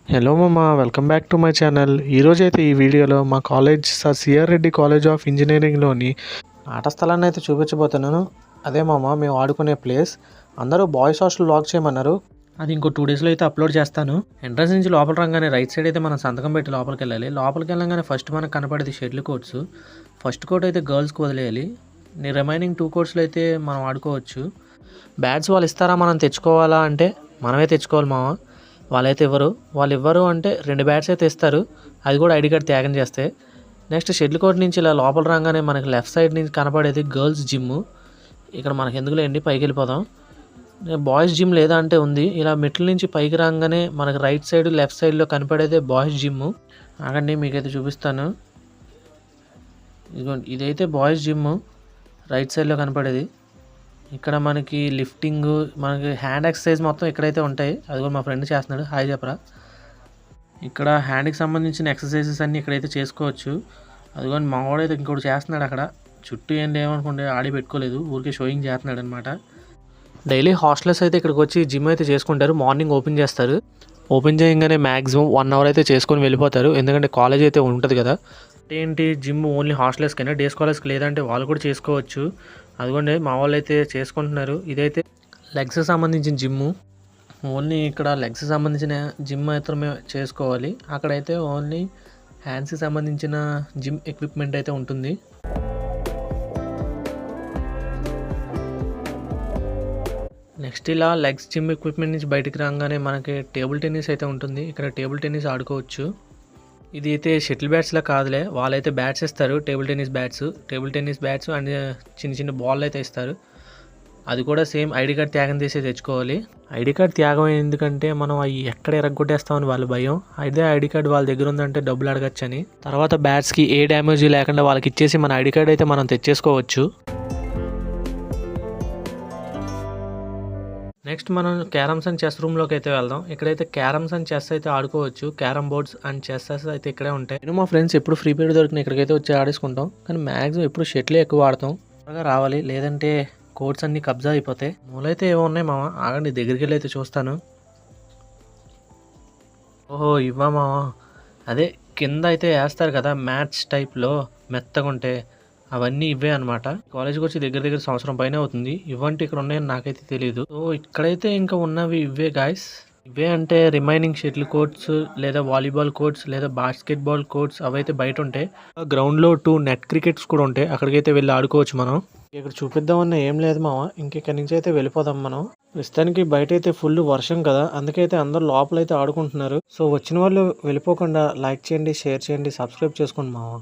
Hello మామ, welcome back to my channel. ఈరోజైతే ఈ వీడియోలో మా college sir CR Reddy college of ఇంజనీరింగ్లోని ఆట స్థలాన్ని అయితే చూపించబోతున్నాను. అదే మామ మేము ఆడుకునే ప్లేస్. అందరూ బాయ్స్ హాస్టల్ లాక్ చేయమన్నారు. అది ఇంకో 2 డేస్లో అయితే అప్లోడ్ చేస్తాను. ఎంట్రన్స్ నుంచి లోపల రాగానే రైట్ సైడ్ అయితే మనం సంతకం పెట్టి లోపలికి వెళ్ళాలి. లోపలికి వెళ్ళగానే ఫస్ట్ మనకు కనపడేది షటిల్ కోర్ట్స్. ఫస్ట్ కోర్ట్ అయితే గర్ల్స్కి వదిలేయాలి. రిమైనింగ్ 2 కోర్ట్స్లో అయితే మనం ఆడుకోవచ్చు. బ్యాట్స్ వాళ్ళు ఇస్తారా, మనం తెచ్చుకోవాలా అంటే మనమే తెచ్చుకోవాలి మామ. వాళ్ళైతే వాళ్ళు ఇవ్వరు అంటే 2 బ్యాట్స్ అయితే ఇస్తారు. అది కూడా ఐడి కార్డ్ త్యాగం చేస్తే. నెక్స్ట్ షెడ్యూల్ కోర్ట్ నుంచి ఇలా లోపల రాగానే మనకి లెఫ్ట్ సైడ్ నుంచి కనపడేది గర్ల్స్ జిమ్. ఇక్కడ మనకి ఎందుకులో ఎండి పైకి వెళ్ళిపోదాం. బాయ్స్ జిమ్ లేదా అంటే ఉంది. ఇలా మెట్ల నుంచి పైకి రాగానే మనకి రైట్ సైడ్ లెఫ్ట్ సైడ్లో కనపడేదే బాయ్స్ జిమ్. ఆగండి మీకైతే చూపిస్తాను. ఇదైతే బాయ్స్ జిమ్ రైట్ సైడ్లో కనపడేది. ఇక్కడ మనకి లిఫ్టింగ్, మనకి హ్యాండ్ ఎక్సర్సైజ్ మొత్తం ఇక్కడైతే ఉంటాయి. అది కూడా మా ఫ్రెండ్ చేస్తున్నాడు, హాయ్ చెప్పరా. ఇక్కడ హ్యాండ్కి సంబంధించిన ఎక్సర్సైజెస్ అన్నీ ఇక్కడైతే చేసుకోవచ్చు. అదిగోని మా వాడైతే ఇంకోటి చేస్తున్నాడు అక్కడ. చుట్టూ ఏంటి ఏమనుకుంటే ఆడి పెట్టుకోలేదు, ఊరికే షోయింగ్ చేస్తున్నాడు అనమాట. డైలీ హాస్టలర్స్ అయితే ఇక్కడికి వచ్చి జిమ్ అయితే చేసుకుంటారు. మార్నింగ్ ఓపెన్ చేస్తారు. ఓపెన్ చేయగానే మ్యాక్సిమం 1 అవర్ అయితే చేసుకొని వెళ్ళిపోతారు. ఎందుకంటే కాలేజ్ అయితే ఉంటుంది కదా. ఏంటి జిమ్ ఓన్లీ హాస్టలర్స్కైనా, డేస్ కాలేజ్కి లేదంటే వాళ్ళు కూడా చేసుకోవచ్చు. అదిగోండి మా వాళ్ళు అయితే చేసుకుంటున్నారు. ఇదైతే లెగ్స్కి సంబంధించిన జిమ్. ఓన్లీ ఇక్కడ లెగ్స్కి సంబంధించిన జిమ్ మాత్రమే చేసుకోవాలి. అక్కడైతే ఓన్లీ హ్యాండ్స్కి సంబంధించిన జిమ్ ఎక్విప్మెంట్ అయితే ఉంటుంది. నెక్స్ట్ ఇలా లెగ్స్ జిమ్ ఎక్విప్మెంట్ నుంచి బయటికి రాగానే మనకి టేబుల్ టెన్నిస్ అయితే ఉంటుంది. ఇక్కడ టేబుల్ టెన్నిస్ ఆడుకోవచ్చు. ఇది అయితే షటిల్ బ్యాట్స్లా కాదులే, వాళ్ళైతే బ్యాట్స్ ఇస్తారు. టేబుల్ టెన్నిస్ బ్యాట్స్ అండ్ చిన్న చిన్న బాల్ అయితే ఇస్తారు. అది కూడా సేమ్ ఐడి కార్డ్ త్యాగం చేసి తెచ్చుకోవాలి. ఐడి కార్డ్ త్యాగం ఎందుకంటే మనం అవి ఎక్కడ ఎరగొట్టేస్తామని వాళ్ళ భయం. అయితే ఐడి కార్డ్ వాళ్ళ దగ్గర ఉందంటే డబ్బులు అడగచ్చని. తర్వాత బ్యాట్స్కి ఏ డ్యామేజ్ లేకుండా వాళ్ళకి ఇచ్చేసి మన ఐడి కార్డ్ అయితే మనం తెచ్చేసుకోవచ్చు. నెక్స్ట్ మనం క్యారమ్స్ అండ్ చెస్ రూమ్లోకి అయితే వెళ్దాం. ఇక్కడైతే క్యారమ్స్ అండ్ చెస్ అయితే ఆడుకోవచ్చు. క్యారమ్ బోర్డ్స్ అండ్ చెస్సెస్ అయితే ఇక్కడే ఉంటాయి. నేను మా ఫ్రెండ్స్ ఎప్పుడు ఫ్రీ పీరియడ్ దొరికిన ఇక్కడికైతే వచ్చి ఆడేసుకుంటాం. కానీ మ్యాక్సిమం ఎప్పుడు షటిలే ఎక్కువ ఆడతాం. త్వరగా రావాలి, లేదంటే కోర్ట్స్ అన్నీ కబ్జా అయిపోతాయి. మూలైతే ఏమో ఉన్నాయి మామ, ఆగండి దగ్గరికి వెళ్ళి అయితే చూస్తాను. ఓహో ఇవ్వా మామ, అదే కింద అయితే వేస్తారు కదా మ్యాట్స్ టైప్లో మెత్తగా ఉంటే, అవన్నీ ఇవే అనమాట. కాలేజ్కి వచ్చి దగ్గర సంవత్సరం పైన అవుతుంది. ఇవంటే ఇక్కడ ఉన్నాయని నాకైతే తెలియదు. సో ఇక్కడైతే ఇంకా ఉన్నవి ఇవే గాయస్. ఇవే అంటే రిమైనింగ్ షటిల్ కోర్ట్స్ లేదా వాలీబాల్ కోర్ట్స్ లేదా బాస్కెట్బాల్ కోర్ట్స్ అవైతే బయట ఉంటాయి. గ్రౌండ్లో 2 నెట్ క్రికెట్స్ కూడా ఉంటాయి. అక్కడికైతే వెళ్ళి ఆడుకోవచ్చు మనం. ఇక్కడ చూపిద్దామన్నా ఏం లేదు మామ, ఇంకెక్కడి నుంచి అయితే వెళ్ళిపోదాం మనం. ప్రస్తుతానికి బయట అయితే ఫుల్ వర్షం కదా, అందుకైతే అందరూ లోపలైతే ఆడుకుంటున్నారు. సో వచ్చిన వాళ్ళు వెళ్ళిపోకుండా లైక్ చేయండి, షేర్ చేయండి, సబ్స్క్రైబ్ చేసుకోండి మామ.